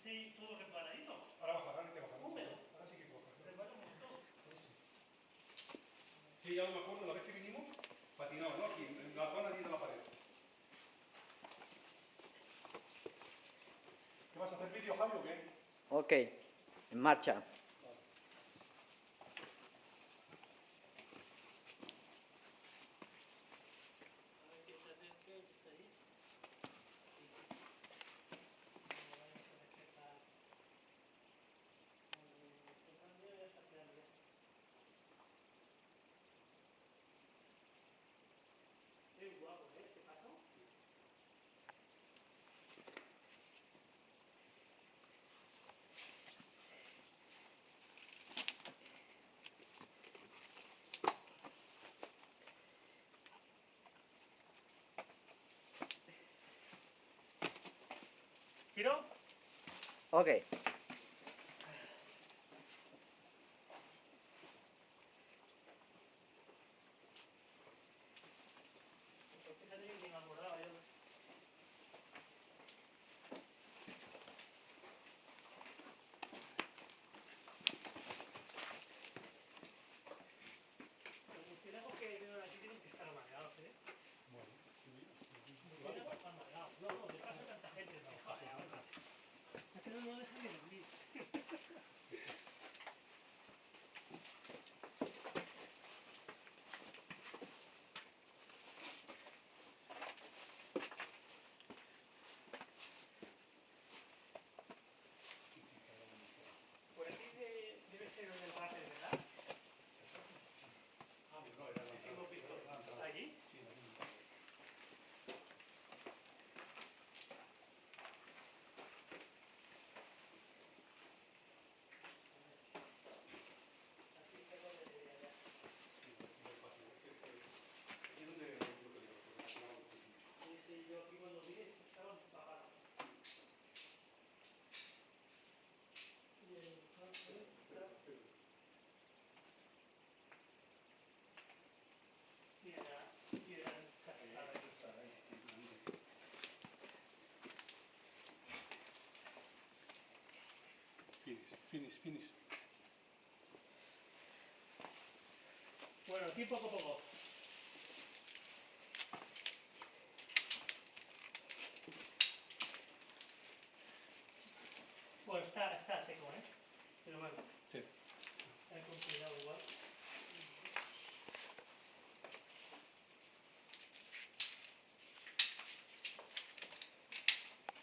esté todo reparadito. Ahora bajar, ahora te bajar. Húmedo. Ahora sí que bajar. Repara un montón. Sí, ya me acuerdo, la vez que vinimos, patinaba, ¿no? Aquí, en la zona de la pared. ¿Qué vas a hacer vídeo, Javi, o qué? Ok, en marcha. A ver que se acerque, que está ahí. Qué guapo, ¿eh? ¿Qué pasó? ¿Giro? Ok. Pues fíjate bien que me acordaba yo. Los murciélagos que viven aquí tienen que estar amargados, ¿eh? Bueno, sí, Murciélagos amargados. No, no, de paso tanta gente trabaja ahora. Es que no dejan de dormir. Por aquí debe ser el del váter, ¿verdad? Ah, no, era la Que hemos visto. ¿Allí? Sí, la Aquí es donde debería de. Sí, sí, yo aquí cuando vi estaban pagados. Y entonces está. Piedra encastada aquí. Finish. Bueno, aquí poco a poco. Bueno, está seco, ¿eh? Pero bueno. Sí. Hay que